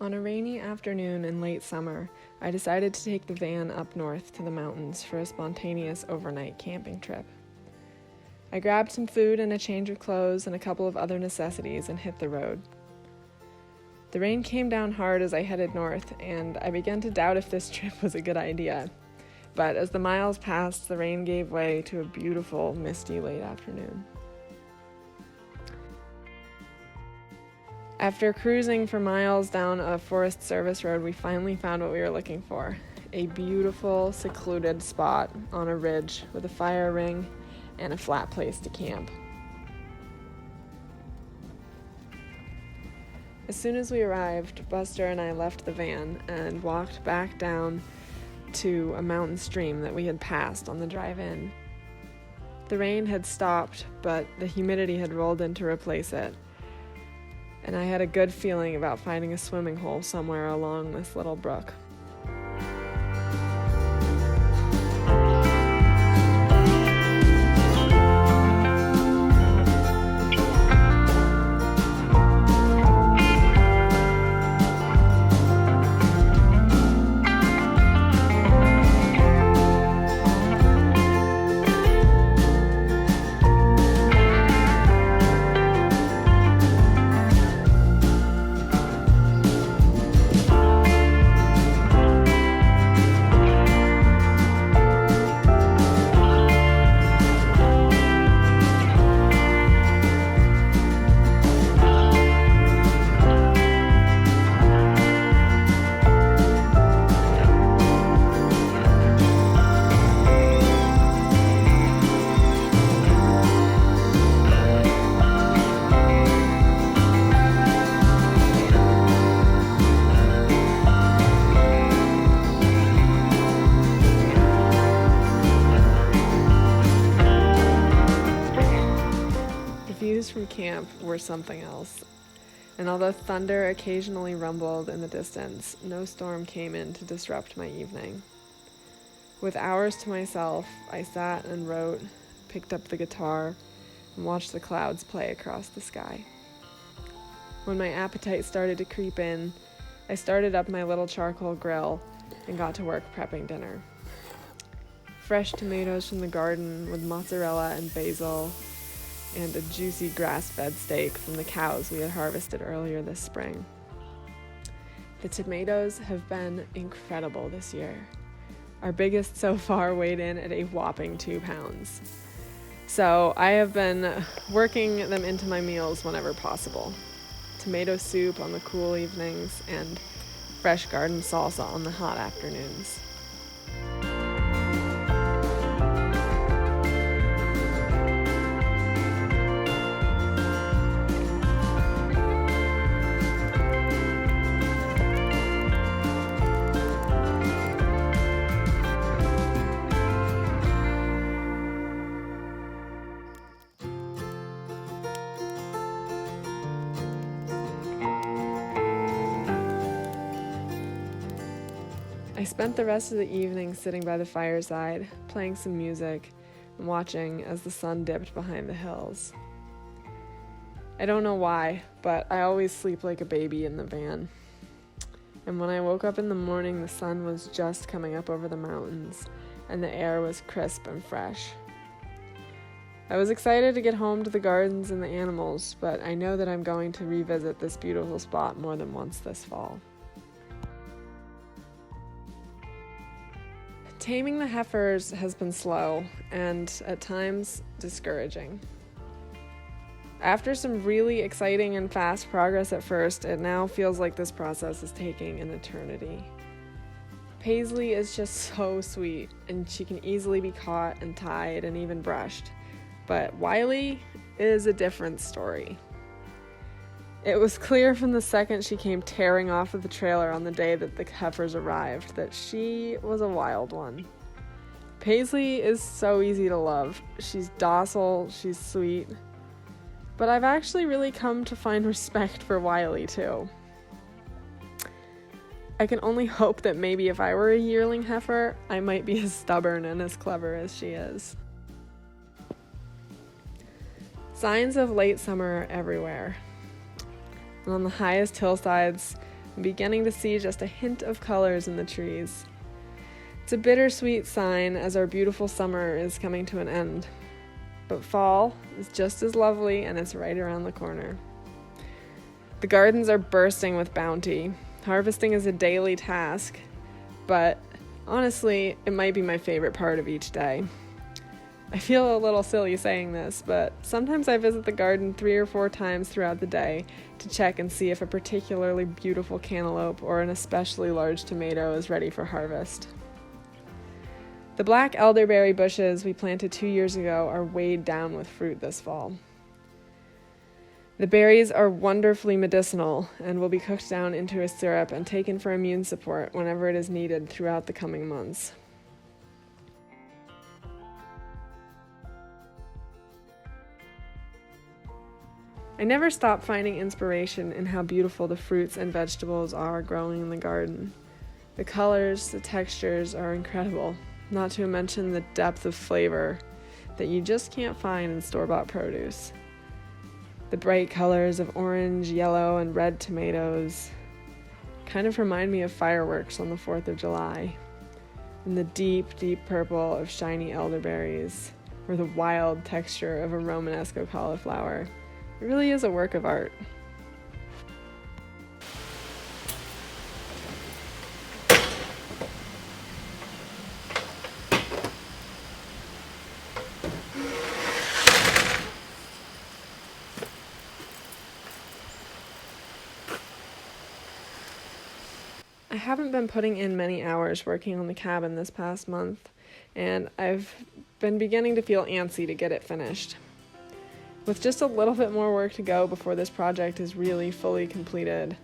On a rainy afternoon in late summer, I decided to take the van up north to the mountains for a spontaneous overnight camping trip. I grabbed some food and a change of clothes and a couple of other necessities and hit the road. The rain came down hard as I headed north, and I began to doubt if this trip was a good idea. But as the miles passed, the rain gave way to a beautiful, misty late afternoon. After cruising for miles down a Forest Service road, we finally found what we were looking for. A beautiful, secluded spot on a ridge with a fire ring and a flat place to camp. As soon as we arrived, Buster and I left the van and walked back down to a mountain stream that we had passed on the drive in. The rain had stopped, but the humidity had rolled in to replace it. And I had a good feeling about finding a swimming hole somewhere along this little brook. From camp were something else, and although thunder occasionally rumbled in the distance, no storm came in to disrupt my evening. With hours to myself, I sat and wrote, picked up the guitar, and watched the clouds play across the sky. When my appetite started to creep in, I started up my little charcoal grill and got to work prepping dinner. Fresh tomatoes from the garden with mozzarella and basil, and a juicy grass-fed steak from the cows we had harvested earlier this spring. The tomatoes have been incredible this year. Our biggest so far weighed in at a whopping 2 pounds. So I have been working them into my meals whenever possible. Tomato soup on the cool evenings and fresh garden salsa on the hot afternoons. I spent the rest of the evening sitting by the fireside, playing some music, and watching as the sun dipped behind the hills. I don't know why, but I always sleep like a baby in the van. And when I woke up in the morning, the sun was just coming up over the mountains, and the air was crisp and fresh. I was excited to get home to the gardens and the animals, but I know that I'm going to revisit this beautiful spot more than once this fall. Taming the heifers has been slow and at times discouraging. After some really exciting and fast progress at first, it now feels like this process is taking an eternity. Paisley is just so sweet, and she can easily be caught and tied and even brushed. But Wiley is a different story. It was clear from the second she came tearing off of the trailer on the day that the heifers arrived that she was a wild one. Paisley is so easy to love. She's docile, she's sweet. But I've actually really come to find respect for Wiley too. I can only hope that maybe if I were a yearling heifer, I might be as stubborn and as clever as she is. Signs of late summer are everywhere. And on the highest hillsides, I'm beginning to see just a hint of colors in the trees. It's a bittersweet sign as our beautiful summer is coming to an end. But fall is just as lovely, and it's right around the corner. The gardens are bursting with bounty. Harvesting is a daily task, but honestly, it might be my favorite part of each day. I feel a little silly saying this, but sometimes I visit the garden 3 or 4 times throughout the day to check and see if a particularly beautiful cantaloupe or an especially large tomato is ready for harvest. The black elderberry bushes we planted 2 years ago are weighed down with fruit this fall. The berries are wonderfully medicinal and will be cooked down into a syrup and taken for immune support whenever it is needed throughout the coming months. I never stop finding inspiration in how beautiful the fruits and vegetables are growing in the garden. The colors, the textures are incredible, not to mention the depth of flavor that you just can't find in store-bought produce. The bright colors of orange, yellow, and red tomatoes kind of remind me of fireworks on the 4th of July. And the deep, deep purple of shiny elderberries, or the wild texture of a Romanesco cauliflower. It really is a work of art. I haven't been putting in many hours working on the cabin this past month, and I've been beginning to feel antsy to get it finished. With just a little bit more work to go before this project is really fully completed,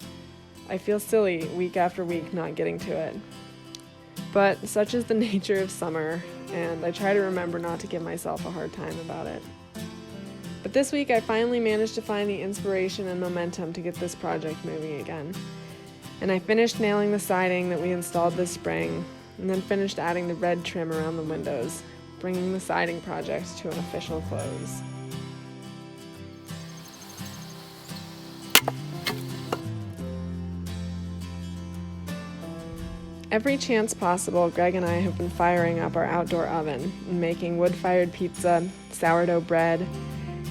I feel silly week after week not getting to it. But such is the nature of summer, and I try to remember not to give myself a hard time about it. But this week I finally managed to find the inspiration and momentum to get this project moving again. And I finished nailing the siding that we installed this spring, and then finished adding the red trim around the windows, bringing the siding project to an official close. Every chance possible, Greg and I have been firing up our outdoor oven and making wood-fired pizza, sourdough bread,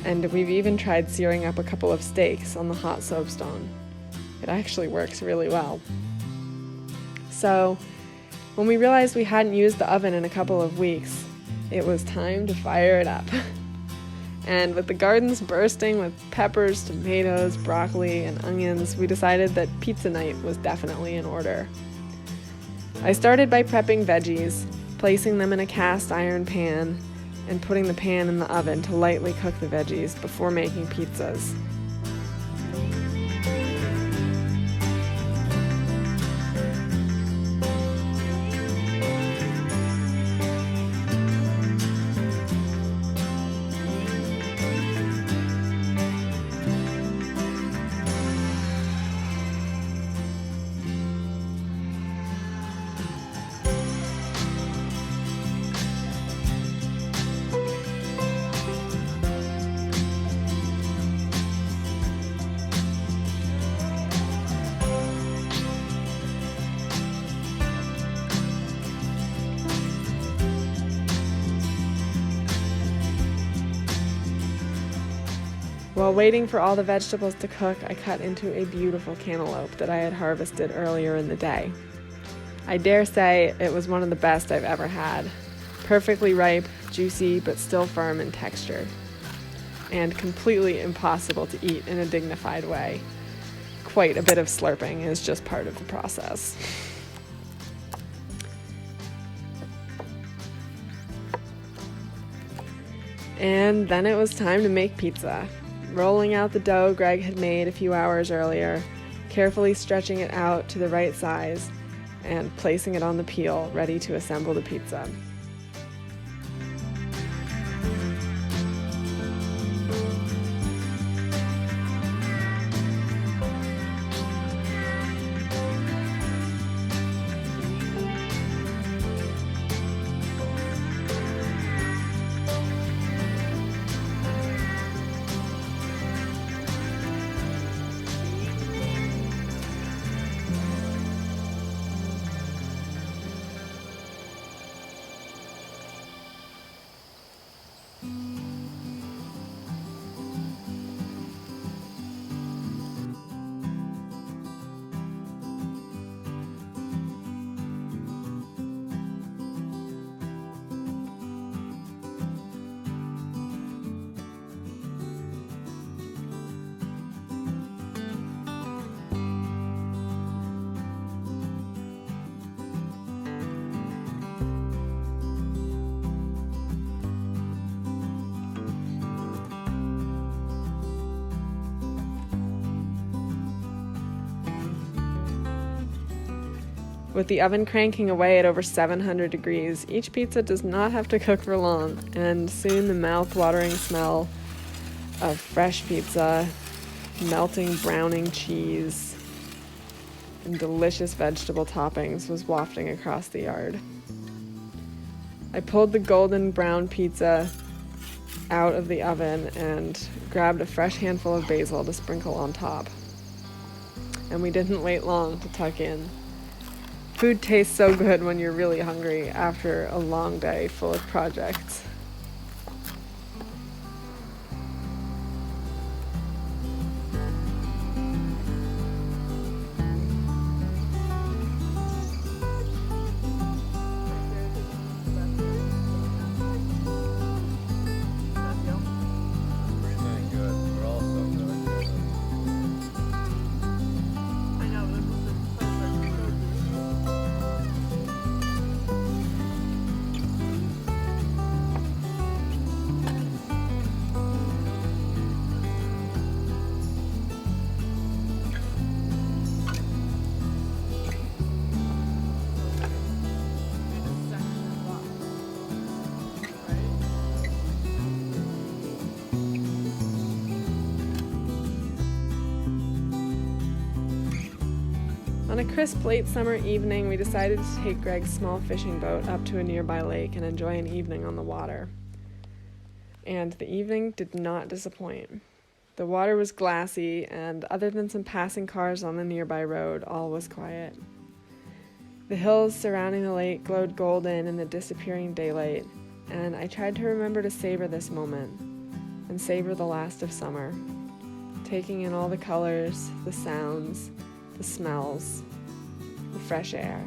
and we've even tried searing up a couple of steaks on the hot soapstone. It actually works really well. So, when we realized we hadn't used the oven in a couple of weeks, it was time to fire it up. And with the gardens bursting with peppers, tomatoes, broccoli, and onions, we decided that pizza night was definitely in order. I started by prepping veggies, placing them in a cast iron pan, and putting the pan in the oven to lightly cook the veggies before making pizzas. While waiting for all the vegetables to cook, I cut into a beautiful cantaloupe that I had harvested earlier in the day. I dare say it was one of the best I've ever had. Perfectly ripe, juicy, but still firm in texture. And completely impossible to eat in a dignified way. Quite a bit of slurping is just part of the process. And then it was time to make pizza. Rolling out the dough Greg had made a few hours earlier, carefully stretching it out to the right size, and placing it on the peel, ready to assemble the pizza. With the oven cranking away at over 700 degrees, each pizza does not have to cook for long, and soon the mouth-watering smell of fresh pizza, melting browning cheese, and delicious vegetable toppings was wafting across the yard. I pulled the golden brown pizza out of the oven and grabbed a fresh handful of basil to sprinkle on top. And we didn't wait long to tuck in. Food tastes so good when you're really hungry after a long day full of projects. On a crisp late summer evening, we decided to take Greg's small fishing boat up to a nearby lake and enjoy an evening on the water. And the evening did not disappoint. The water was glassy, and other than some passing cars on the nearby road, all was quiet. The hills surrounding the lake glowed golden in the disappearing daylight, and I tried to remember to savor this moment and savor the last of summer, taking in all the colors, the sounds, the smells, the fresh air.